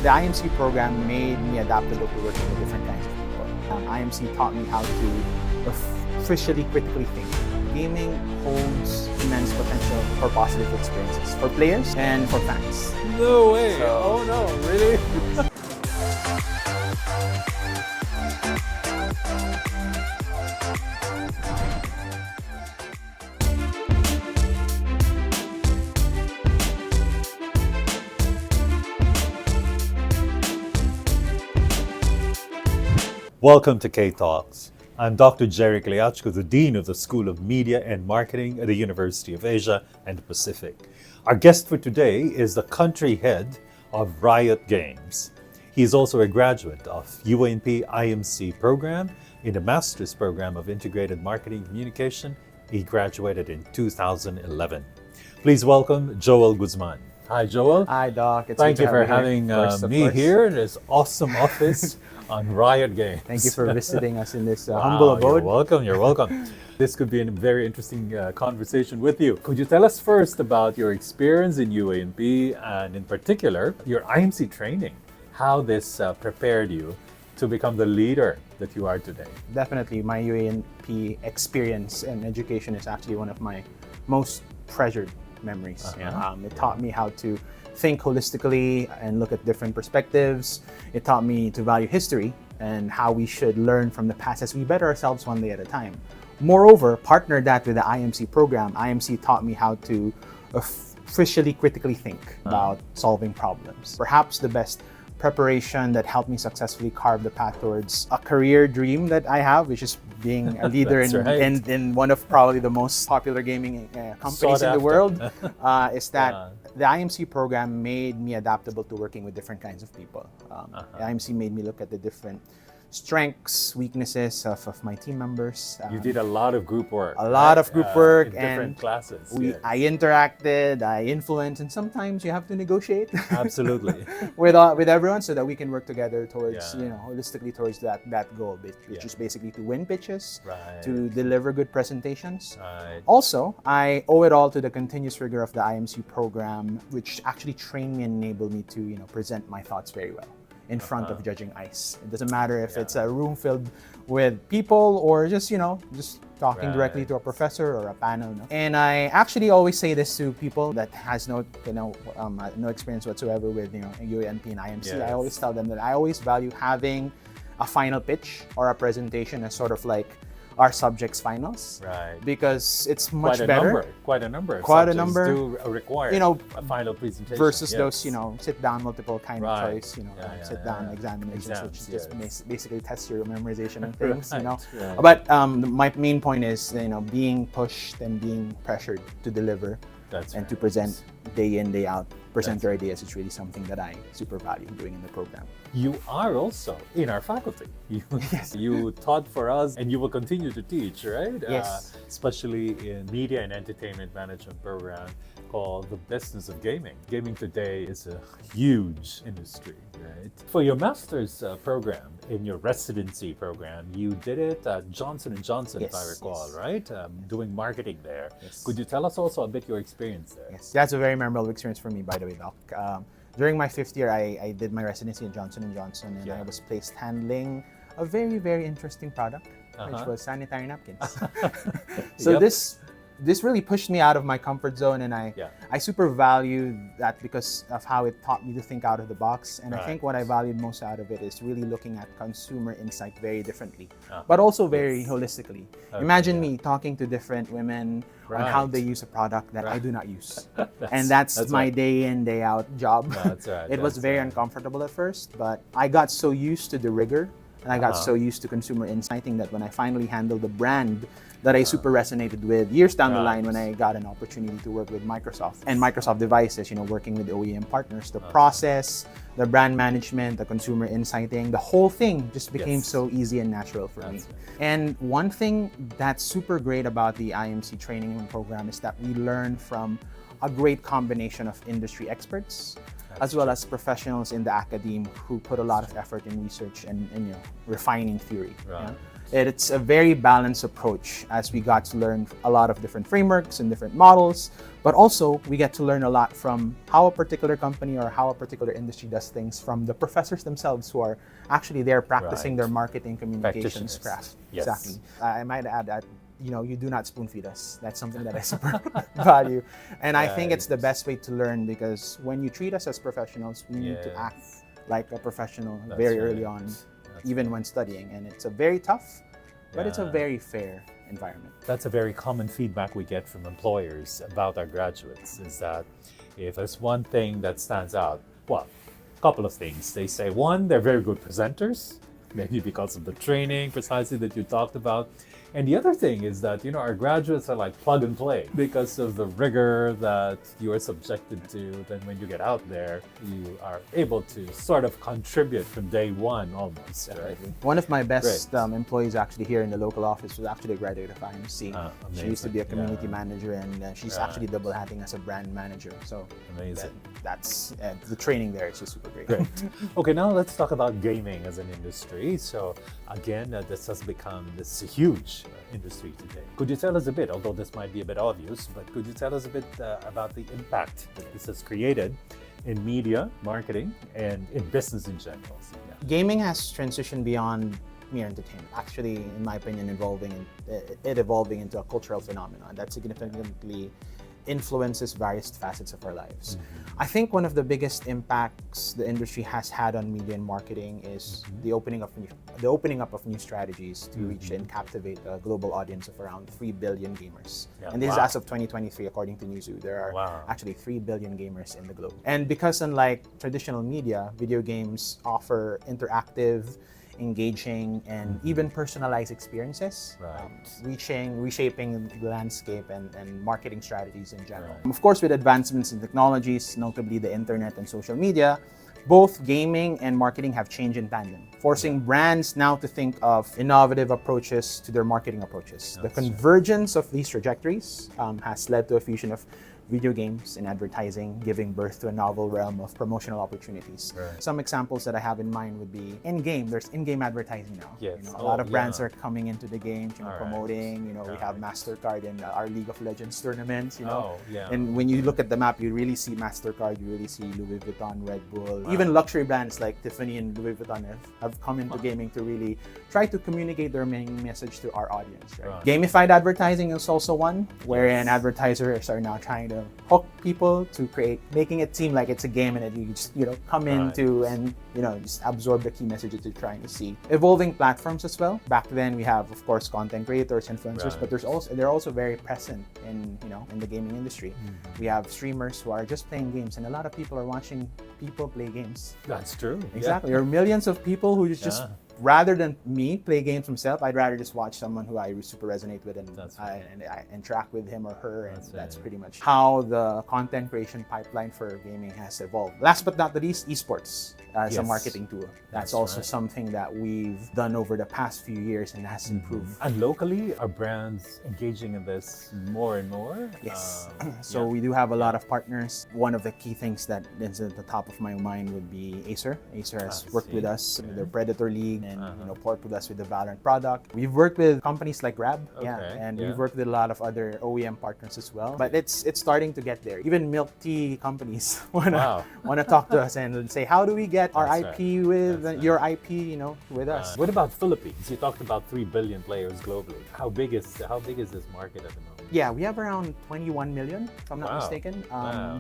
The IMC program made me adaptable to working with different kinds of people. IMC taught me how to officially critically think. Gaming holds immense potential for positive experiences for players and for fans. No way! Oh no, really? Welcome to K-Talks. I'm Dr. Jerry Kliachko, the Dean of the School of Media and Marketing at the University of Asia and the Pacific. Our guest for today is the country head of Riot Games. He is also a graduate of UA&P IMC program in the Master's Program of Integrated Marketing and Communication. He graduated in 2011. Please welcome Joel Guzman. Hi, Joel. Hi, Doc. Thank you for having me here in this awesome office on Riot Games. Thank you for visiting us in this humble abode. You're welcome. This could be a very interesting conversation with you. Could you tell us first about your experience in UA&P and in particular, your IMC training, how this prepared you to become the leader that you are today? Definitely, my UA&P experience and education is actually one of my most treasured memories. It taught me how to think holistically and look at different perspectives. It taught me to value history and how we should learn from the past as we better ourselves one day at a time. Moreover, partner that with the IMC program. IMC taught me how to officially critically think about solving problems. Perhaps the best preparation that helped me successfully carve the path towards a career dream that I have, which is being a leader in one of probably the most popular gaming companies in the world, is that the IMC program made me adaptable to working with different kinds of people. The IMC made me look at the different strengths, weaknesses of my team members. You did a lot of group work. A lot of group work in different classes. I interacted, I influenced, and sometimes you have to negotiate. Absolutely. with everyone so that we can work together towards, holistically towards that goal, which is basically to win pitches, to deliver good presentations. Also, I owe it all to the continuous rigor of the IMC program, which actually trained me and enabled me to, present my thoughts very well in front of judging ice. It doesn't matter if it's a room filled with people or just talking directly to a professor or a panel. No? And I actually always say this to people that has no experience whatsoever with UA&P and IMC. I always tell them that I always value having a final pitch or a presentation as sort of like our subjects finals, because it's much better. Quite a number do require a final presentation versus those sit down multiple kind of choice sit down examinations, which just basically test your memorization and things. But my main point is being pushed and being pressured to deliver to present day in, day out, present your ideas is really something that I super value doing in the program. You are also in our faculty. You taught for us and you will continue to teach, right? Yes. Especially in media and entertainment management program called The Business of Gaming. Gaming today is a huge industry, right? For your master's program, in your residency program, you did it at Johnson & Johnson, if I recall, right? Doing marketing there. Could you tell us also a bit your experience there? Yes, that's a very memorable experience for me, by the way, Doc. During my 5th year, I did my residency at Johnson & Johnson, and I was placed handling a very, very interesting product, which was sanitary napkins. So this really pushed me out of my comfort zone, and I super valued that because of how it taught me to think out of the box. And I think what I valued most out of it is really looking at consumer insight very differently, but also very holistically. Imagine me talking to different women on how they use a product that I do not use. And that's my day in, day out job. It was very uncomfortable at first, but I got so used to the rigor and I got so used to consumer insighting that when I finally handled the brand that I super resonated with years down the line when I got an opportunity to work with Microsoft and Microsoft devices, working with OEM partners, the process, the brand management, the consumer insighting, the whole thing just became so easy and natural for me. And one thing that's super great about the IMC training program is that we learn from a great combination of industry experts as well as professionals in the academe who put a lot of effort in research and refining theory. It's a very balanced approach as we got to learn a lot of different frameworks and different models, but also we get to learn a lot from how a particular company or how a particular industry does things from the professors themselves who are actually there practicing their marketing communications craft. Yes. Exactly. I might add that you do not spoon feed us. That's something that I super value. And I think it's the best way to learn, because when you treat us as professionals, we need to act like a professional very early on, even when studying. And it's a very tough, but it's a very fair environment. That's a very common feedback we get from employers about our graduates, is that if there's one thing that stands out, well, a couple of things. They say, one, they're very good presenters, maybe because of the training precisely that you talked about. And the other thing is that, our graduates are like plug and play because of the rigor that you are subjected to. Then when you get out there, you are able to sort of contribute from day one almost. Right? One of my best employees actually here in the local office was actually a graduate of IMC. She used to be a community manager, and she's actually double hatting as a brand manager. So amazing. That's the training there is just super great. Great. Okay, now let's talk about gaming as an industry. So again, this has become this huge industry today. Could you tell us a bit, although this might be a bit obvious, but could you tell us a bit about the impact that this has created in media, marketing, and in business in general? So, Gaming has transitioned beyond mere entertainment. Actually, in my opinion, evolving into a cultural phenomenon that significantly influences various facets of our lives. I think one of the biggest impacts the industry has had on media and marketing is the opening up of new strategies to reach and captivate a global audience of around 3 billion gamers. And this is as of 2023, according to Newzoo. There are actually 3 billion gamers in the globe. And because unlike traditional media, video games offer interactive, engaging, and even personalized experiences, reshaping the landscape and marketing strategies in general. Of course, with advancements in technologies, notably the internet and social media, both gaming and marketing have changed in tandem, forcing brands now to think of innovative approaches to their marketing approaches. The convergence of these trajectories has led to a fusion of video games and advertising, giving birth to a novel realm of promotional opportunities. Some examples that I have in mind would be in-game. There's in-game advertising now. A lot of brands are coming into the game, promoting. We have MasterCard in our League of Legends tournaments. And when you look at the map, you really see MasterCard, you really see Louis Vuitton, Red Bull. Even luxury brands like Tiffany and Louis Vuitton have come into gaming to really try to communicate their main message to our audience. Gamified advertising is also one, wherein advertisers are now trying to hook people to making it seem like it's a game, and that you just come into and just absorb the key messages you're trying to see. Evolving platforms as well. Back then we have, of course, content creators, influencers, but they're also very present in the gaming industry. We have streamers who are just playing games, and a lot of people are watching people play games. That's true. Exactly. There are millions of people who just rather than me play games myself, I'd rather just watch someone who I super resonate with, and I interact with him or her, and that's pretty much how the content creation pipeline for gaming has evolved. Last but not the least, esports as a marketing tool. That's also something that we've done over the past few years and has improved. And locally, are brands engaging in this more and more? Yes. So we do have a lot of partners. One of the key things that is at the top of my mind would be Acer. Acer has worked with us in the Predator League, and partnered with us with the Valorant product. We've worked with companies like Grab, and we've worked with a lot of other OEM partners as well. But it's starting to get there. Even milk tea companies wanna talk to us and say, how do we get our IP with your IP, with us? What about Philippines? You talked about 3 billion players globally. How big is this market at the moment? Yeah, we have around 21 million, if I'm not mistaken,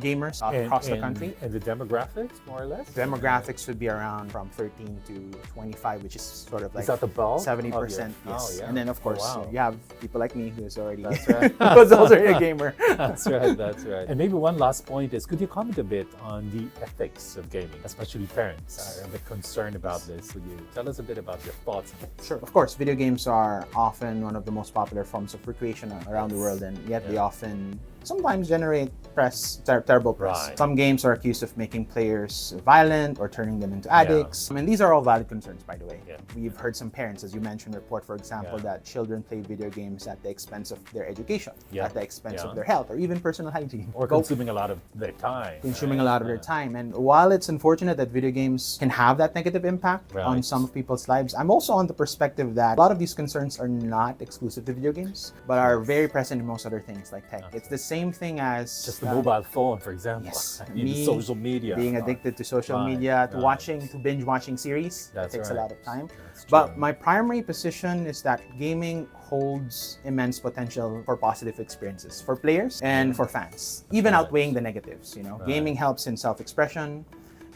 gamers across the country. And the demographics, more or less? Demographics would be around from 13 to 25, which is sort of like is that the bulk? 70%. Yes. And then, of course, you have people like me who's already who's already a gamer. That's right. And maybe one last point is, could you comment a bit on the ethics of gaming? Especially parents are a bit concerned about this. Would you tell us a bit about your thoughts on it? Sure. Of course, video games are often one of the most popular forms of recreation around the world, and yet they often sometimes generate terrible press. Right. Some games are accused of making players violent or turning them into addicts. I mean, these are all valid concerns, by the way. Yeah. We've heard some parents, as you mentioned, report, for example, that children play video games at the expense of their education, at the expense of their health, or even personal hygiene. Or consuming a lot of their time. Consuming a lot of their time. And while it's unfortunate that video games can have that negative impact on some of people's lives, I'm also on the perspective that a lot of these concerns are not exclusive to video games, but are very present in most other things like tech. It's the same thing as just the mobile phone, for example. Yes. The social media. Being addicted to social media, to binge watching series. That takes a lot of time. But my primary position is that gaming holds immense potential for positive experiences for players and for fans, even outweighing the negatives. Gaming helps in self-expression.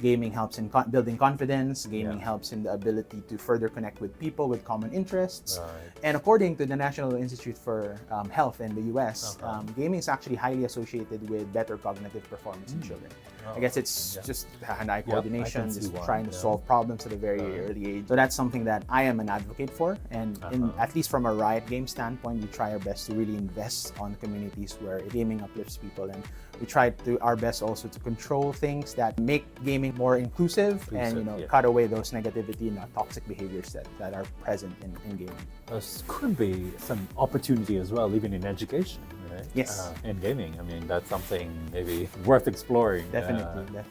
Gaming helps in building confidence. Gaming helps in the ability to further connect with people with common interests. And according to the National Institute for Health in the US, gaming is actually highly associated with better cognitive performance in children. I guess it's just hand-eye coordination, just trying to solve problems at a very early age. So that's something that I am an advocate for. And at least from a Riot Games standpoint, we try our best to really invest on communities where gaming uplifts people. And we try our best also to control things that make gaming more inclusive and cut away those negativity and toxic behaviors that are present in gaming. There could be some opportunity as well, even in education, right? Yes. In gaming. I mean, that's something maybe worth exploring. Definitely.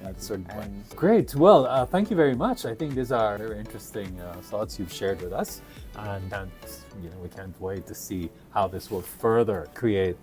At a certain point. Great. Well, thank you very much. I think these are very interesting thoughts you've shared with us, and we can't wait to see how this will further create,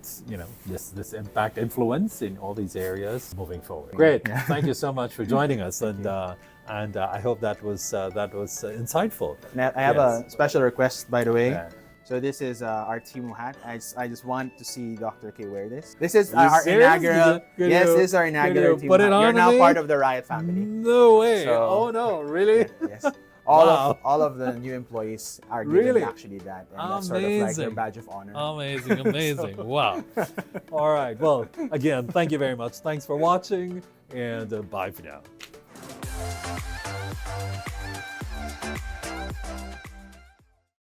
this impact, influence in all these areas moving forward. Great. Thank you so much for joining us, and I hope that was insightful. I have a special request, by the way. So this is our Team hat. I just want to see Dr. K wear this. This is our inaugural. This is our inaugural Team hat. You're now part of the Riot family. No way! So, oh no, really? Yes. All of the new employees are given actually that, and that's sort of like their badge of honor. Amazing! Wow. All right. Well, again, thank you very much. Thanks for watching, and bye for now.